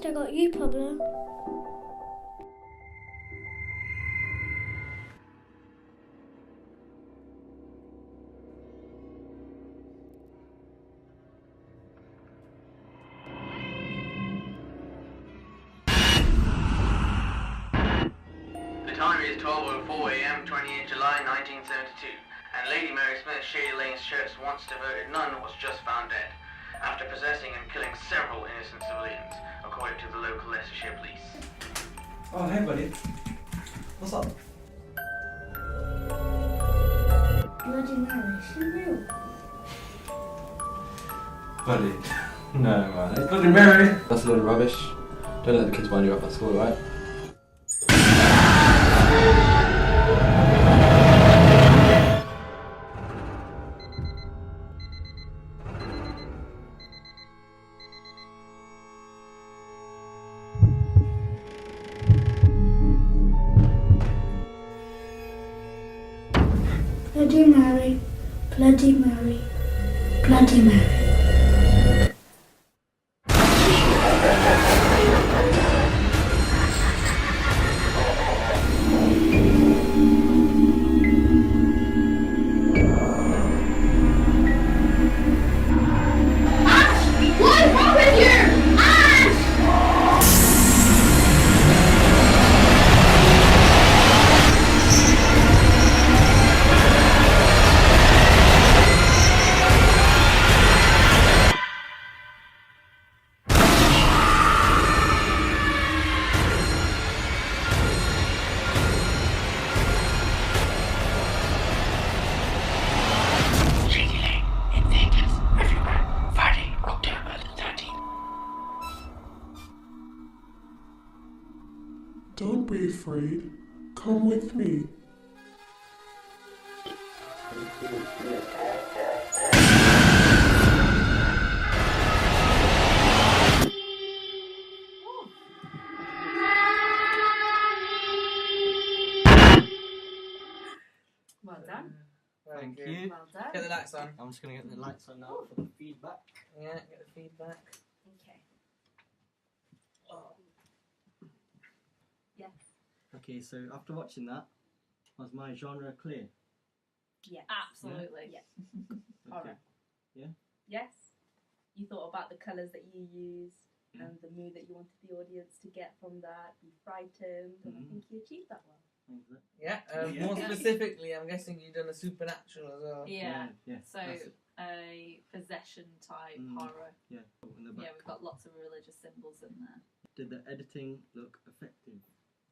least I got you, Pablo. The time is 12:04 a.m. 28 July 1972, and Lady Mary Smith, Shady Lane's church's once devoted nun, was just found dead, after possessing and killing several innocent civilians, according to the local Leicestershire police. Oh, hey buddy. What's up? Bloody Mary, is she real? Buddy. No, man. It's Bloody Mary. That's a load of rubbish. Don't let the kids wind you up at school, right? Bloody Mary, Bloody Mary, Bloody Mary. What's wrong with you? Ash! Shady Lane, in theatres, everywhere, Friday, October the 13th. Don't be afraid. Come with me. Well done. Thank you. Well done. Get the lights on. I'm just gonna get the lights on now for the feedback. Yeah, get the feedback. Okay. Yes. Okay, so after watching that, was my genre clear? Yes. Absolutely. Yes. Okay. Alright. Yes. You thought about the colours that you used Yeah. and the mood that you wanted the audience to get from that, be frightened, and I think you achieved that well. Thanks, Zach. Yeah, Yeah. more specifically, I'm guessing you've done a supernatural as well. Yeah. Yeah. So that's it. a possession type Mm. horror. Yeah. In the back. Yeah, we've got lots of religious symbols in there. Did the editing look effective?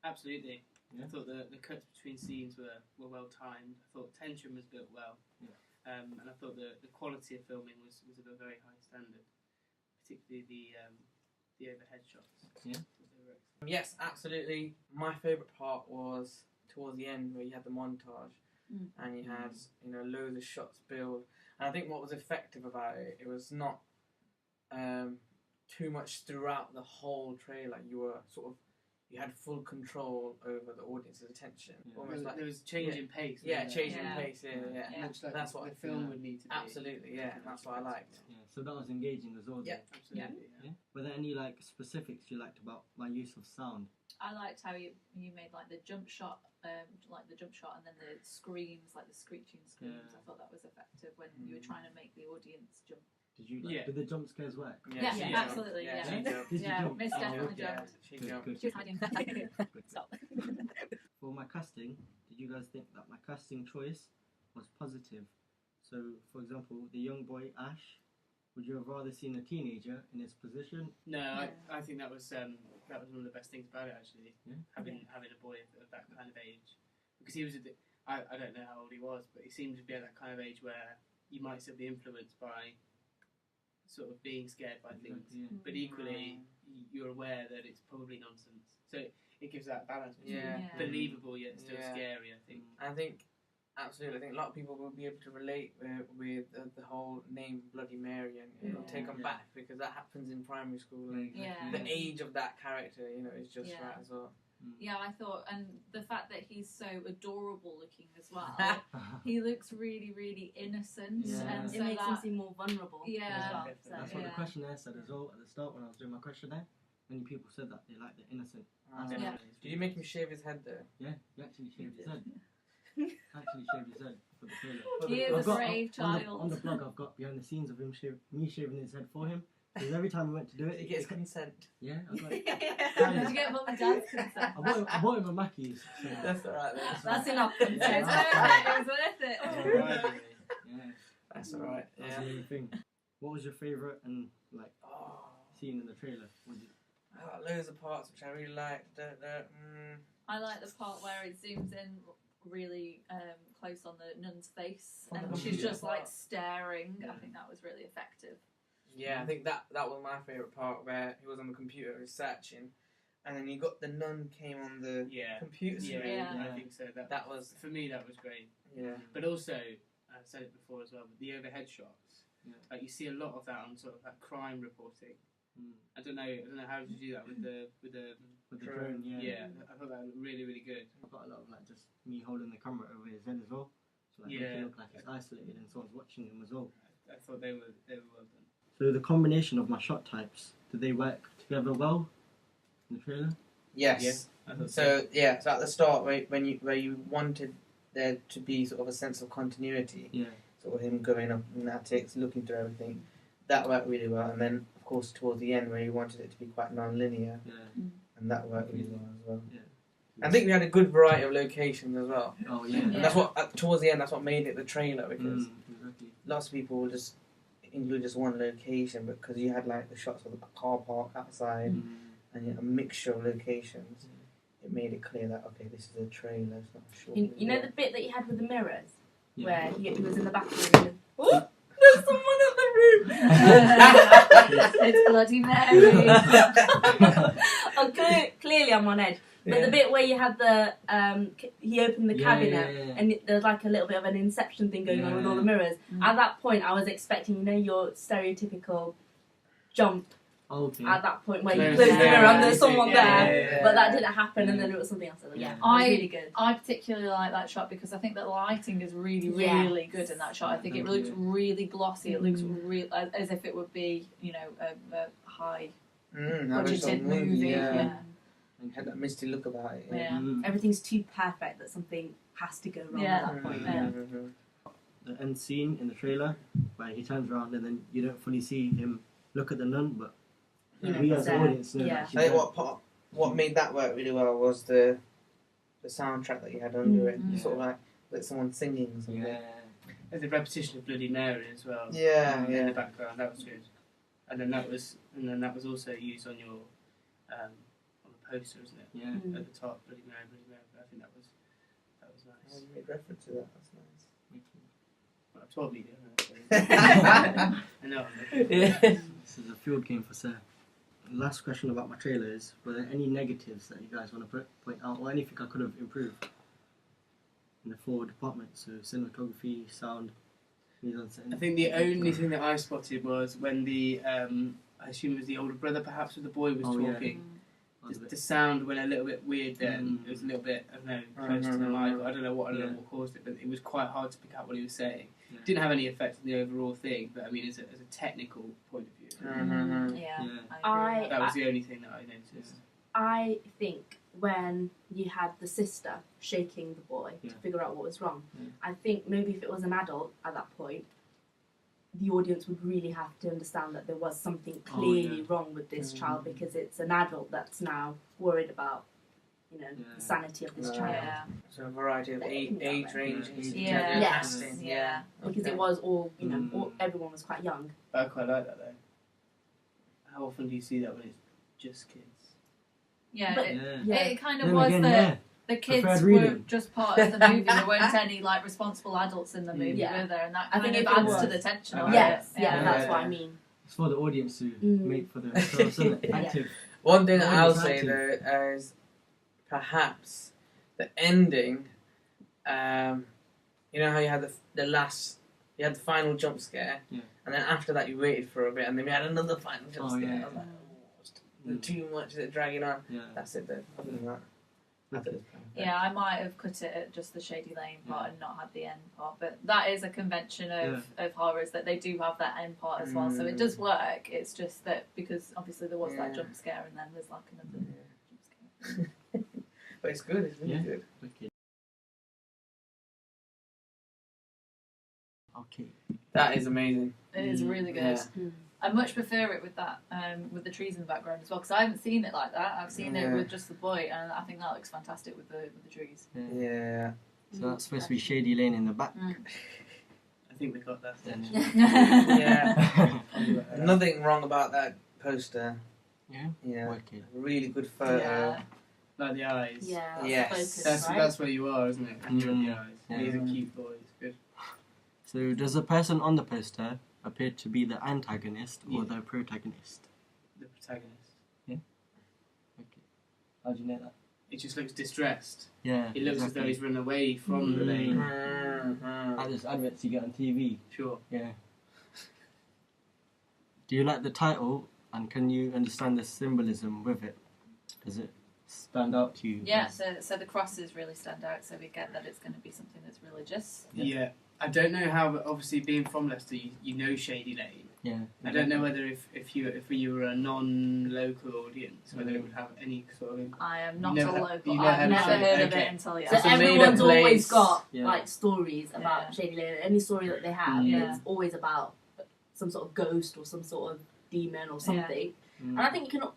Absolutely. Yeah. I thought the cuts between scenes were well timed. I thought tension was built well. Yeah. And I thought the quality of filming was of a very high standard, particularly the overhead shots. Yeah. They were excellent. Yes, absolutely. My favourite part was towards the end where you had the montage and you had loads of shots build. And I think what was effective about it, it was not too much throughout the whole trailer. You had full control over the audience's attention. Yeah. Almost like There was change in pace. yeah, wasn't there? change in Yeah. pace. Yeah. Yeah. Much like That's the what film would need to be. Absolutely, yeah. That's what I liked. Yeah. So that was engaging as well. Yeah. Absolutely. Yeah. Were there any specifics you liked about my use of sound? I liked how you made like the jump shot, and then the screams, like the screeching screams. Yeah. I thought that was effective when you were trying to make the audience jump. Did you? Yeah. Did the jump scares work? Yeah, she absolutely, jumped. yeah. She jumped. Did you Yeah, jump? Miss Oh, definitely okay. jumped. She Good, jumped. good. She was hiding. Stop. For my casting, did you guys think that my casting choice was positive? So, for example, the young boy Ash, would you have rather seen a teenager in his position? No, Yeah. I think that was one of the best things about it actually. Yeah. Having a boy of that kind of age, because he was I don't know how old he was, but he seemed to be at that kind of age where you might still be influenced by sort of being scared by things, Yeah. but equally you're aware that it's probably nonsense. So it gives that balance between Yeah. Yeah. believable yet still Yeah. scary. I think. I think, absolutely, I think a lot of people will be able to relate with the whole name Bloody Mary, and it'll take them Yeah. back because that happens in primary school. And Yeah. the age of that character, is just Yeah. right as well. Yeah, I thought, and the fact that he's so adorable looking as well. He looks really, really innocent, Yeah. and It so makes him that seem more vulnerable Yeah. as well. That's So, That's what the Yeah. questionnaire said as well at the start when I was doing my questionnaire. many people said that they like the innocent. Yeah. Did you make him shave his head though? Yeah, he actually shaved his head. Actually shaved his head for the trailer. He is I've a got- brave on child. the blog, I've got behind the scenes of him me shaving his head for him. Because every time we went to do it, He gets consent. yeah, I got it. Did you get mum and dad's consent? I bought him a Mackey's. So That's alright then. That's enough consent. Yeah. It was worth it. Alright. yeah, That's alright. that's Yeah. the main thing. What was your favourite and like Oh, scene in the trailer? I got loads of parts which I really liked. I like the part where it zooms in really close on the nun's face On the and she's computer. just like staring. I think that was really effective. Yeah, I think that was my favourite part where he was on the computer researching, and then you got the nun came on the computer screen. Yeah. I think so. That was for me. That was great. yeah. But also, I've said it before as well. But the overhead shots, Yeah. like you see a lot of that on sort of like crime reporting. Mm. I don't know how did you do that with the With the Drone. drone, yeah. I thought that was really really good. I've got a lot of like just me holding the camera over his head as well. So like make Yeah. it look like it's isolated and someone's watching him as well. I thought they were well done. So the combination of my shot types, do they work together well in the trailer? Yes. Yeah, I thought So yeah, so at the start where you wanted there to be sort of a sense of continuity, Yeah. sort of him going up in attics, looking through everything, that worked really well. And then of course towards the end where you wanted it to be quite non-linear, Yeah. and that worked really well as well. Yeah. I think we had a good variety of locations as well. Oh yeah. And that's what towards the end that's what made it the trailer because Exactly. lots of people will just include just one location, but because you had like the shots of the car park outside and a mixture of locations, it made it clear that okay, this is a trailer, it's not a short. You know the bit that you had with the mirrors, Yeah. where he was in the bathroom. And, oh, there's someone in the room. It's Bloody Mary. oh, clearly I'm on edge. But the bit where you had the he opened the cabinet and there's like a little bit of an Inception thing going on with all the mirrors. At that point, I was expecting your stereotypical jump. Okay. At that point where Close you close the the mirror and there's mirror. someone Yeah, there, yeah, yeah. but that didn't happen, and then it was something else. Yeah, it was really good. I particularly like that shot because I think the lighting is really, really good in that shot. I think it looks really glossy. It looks real as if it would be, a high budgeted movie. Yeah. And had that misty look about it. Yeah. Everything's too perfect that something has to go wrong Yeah. at that point. Yeah. The end scene in the trailer where he turns around and then you don't fully see him look at the nun, but we as the audience know that she's I think there. what made that work really well was the soundtrack that you had under it. Yeah. Sort of like someone singing or something. Yeah. There's a repetition of Bloody Mary as well. Yeah, In yeah. the background, that was good. And then that was also used on your on the poster, isn't it? Yeah. At the top, Bloody Mary, Bloody Mary. I think that was Oh, nice. you made reference to that. That's nice. Well, I totally did. I know. This is a field game for Sir. Last question about my trailer is: were there any negatives that you guys want to point out, or anything I could have improved in the 4 departments? So cinematography, sound, mise-en-scène. I think the only thing that I spotted was when the I assume it was the older brother, perhaps, with the boy was talking. The sound went a little bit weird then. It was a little bit, I don't know, close to the mic. I don't know what caused it, but it was quite hard to pick out what he was saying. Yeah. Didn't have any effect on the overall thing, but I mean, as a technical point of view, that was the only thing that I noticed. I think when you had the sister shaking the boy to figure out what was wrong, I think maybe if it was an adult at that point, the audience would really have to understand that there was something clearly wrong with this child, because it's an adult that's now worried about, the sanity of this child. Yeah. So a variety of age ranges. Yeah. Yes. Casting. Yeah. Because it was all, everyone was quite young. But I quite like that though. How often do you see that when it's just kids? Yeah, But- it kind of Then was again, that the kids Preferred were reading. just part of the movie. There weren't any responsible adults in the movie, Yeah. were there? And that I kind think of if it adds to was- the tension. Oh, of Yes, it. yeah, that's what I mean. It's for the audience to Mm. make for themselves, isn't it? Active. One thing The that I'll audience say active. though is perhaps the ending. You know how you had you had the final jump scare, and then after that you waited for a bit, and then we had another final jump scare. yeah. I was like, too much, is it dragging on? Yeah. That's it though. Other than that, Yeah, I might have cut it at just the Shady Lane part and not had the end part, but that is a convention of horrors that they do have that end part as well, so it does work. It's just that because obviously there was that jump scare and then there's like another jump scare. But it's good, it's really good. Wicked. Okay. That is amazing. It is really good. Yeah. I much prefer it with that, with the trees in the background as well, because I haven't seen it like that. I've seen it with just the boy, and I think that looks fantastic with the trees. Yeah. So that's supposed to be Shady Lane in the back. I think we got that then. Yeah. Nothing wrong about that poster. Yeah. Yeah. Wicked. Really good photo. Yeah. Like the eyes. Yeah, that's Yes. focus, right? That's where you are, isn't it? You're in the eyes. Yeah. He's a cute boy. It's good. So does the person on the poster appear to be the antagonist or the protagonist? The protagonist. Okay. How do you know that? It just looks distressed. Yeah. It looks as though he's run away from the lane. Like those adverts you get on TV. Sure. Yeah. Do you like the title and can you understand the symbolism with it? Does it stand out to you? Yeah, so the crosses really stand out, so we get that it's going to be something that's religious. Yeah. I don't know how, but obviously being from Leicester, you know Shady Lane. Yeah. I don't know whether if you were a non-local audience, whether it would have any sort of impact. I am not Never- a local. you never I've never heard of okay. it until So yesterday. It's a everyone's made-up always place. got Yeah. like stories about Yeah. Shady Lane. Any story that they have, Yeah. it's always about some sort of ghost or some sort of demon or something. And I think you can,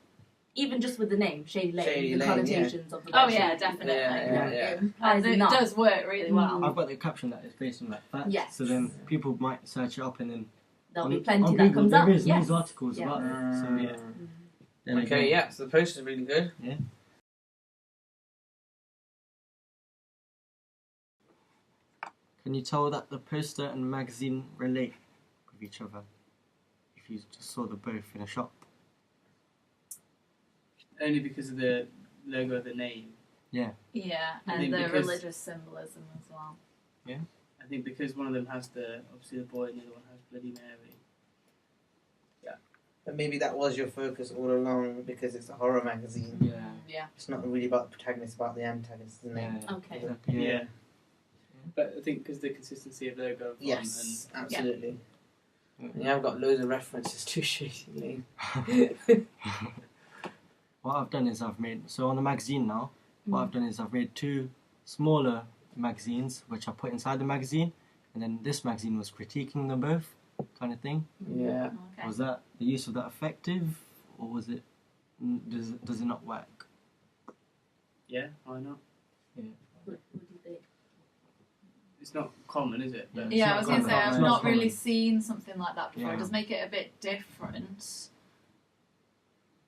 even just with the name Shady Lane, Shady the Lane, connotations of the Oh word yeah, shady, definitely. Yeah. it implies It enough. does work really well. I've got the caption that is based on that fact. Yes. So then people might search it up and then There'll on, be plenty on that Google, comes there up. is Yes. news articles Yeah. about it. So yeah. Then Okay, again, yeah, so the poster's really good. Yeah. Can you tell that the poster and magazine relate with each other? If you just saw the both in a shop. Only because of the logo of the name. Yeah. Yeah, I and think the because- religious symbolism as well. I think because one of them has obviously the boy and the other one has Bloody Mary. But maybe that was your focus all along because it's a horror magazine. Yeah. Yeah. It's not really about the protagonist, it's about the antagonist, isn't it? Okay. Exactly. Yeah. But I think because the consistency of logo and font Yes, and absolutely. And yeah, I've got loads of references to Shady Lane. What I've done is I've made, so on the magazine now, what I've done is I've made two smaller magazines which I put inside the magazine, and then this magazine was critiquing them both, kind of thing. Yeah. Okay. Was that the use of that effective, or was it, does it not work? yeah, why not? What do you think? It's not common, is it? Yeah. But It's Yeah, not I was going to say, common. I've It's not not really common. seen something like that before. Yeah. It does make it a bit different.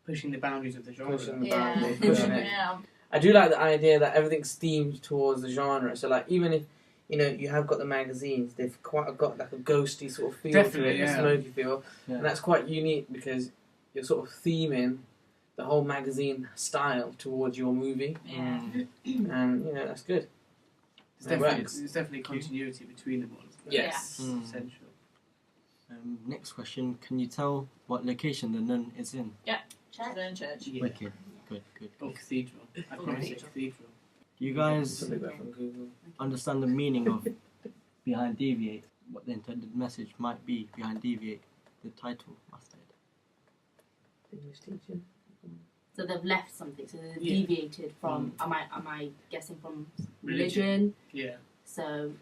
pushing the boundaries of the genre. Pushing the Yeah. boundaries, pushing it. Yeah. I do like the idea that everything's themed towards the genre. So, like, even if you have got the magazines, they've quite got like a ghosty sort of feel to Definitely, it, yeah. a smoky feel, Yeah. and that's quite unique because you're sort of theming the whole magazine style towards your movie, Yeah. and that's good. It's It definitely, works. there's definitely continuity between them all. Yes. Mm. Essential. Next question, can you tell what location the nun is in? Church. Church. Yeah. Wicked. Good. Or cathedral. I promise it, cathedral. Do you guys Something back from Google. understand the meaning of behind Deviate? What the intended message might be behind Deviate? The title must have. English teacher. So they've left something. So they've Yeah. deviated from. Am I guessing from religion? Yeah. So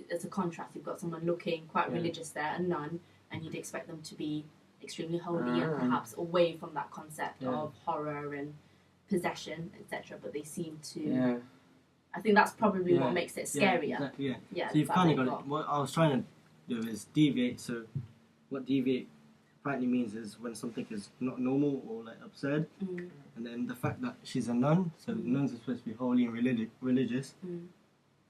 it's a contrast. You've got someone looking quite Yeah. religious there, a nun, and you'd expect them to be extremely holy and Ah. perhaps away from that concept Yeah. of horror and possession, etc. But they seem to. Yeah. I think that's probably Yeah. what makes it Yeah, scarier. exactly, yeah. Yeah. So you've that kind of they've got it. What I was trying to do is deviate. So what deviate apparently means is when something is not normal or like absurd. Mm. And then the fact that she's a nun, so nuns are supposed to be holy and religious,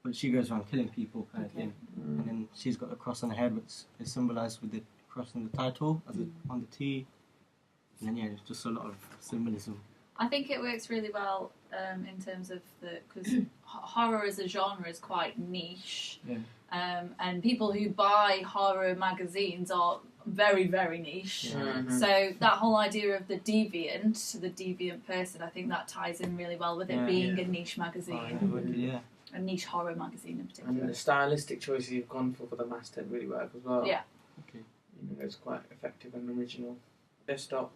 but she goes around killing people kind of thing. And then she's got a cross on her head, which is symbolised with the cross on the title, as on the T. And then it's just a lot of symbolism I think it works really well in terms of because horror as a genre is quite niche, and people who buy horror magazines are very, very niche. So that whole idea of the deviant person, I think that ties in really well with it being a niche magazine, a niche horror magazine in particular. And the stylistic choices you've gone for the masthead really work as well. Yeah. Okay. You know, it's quite effective and original. Best stop.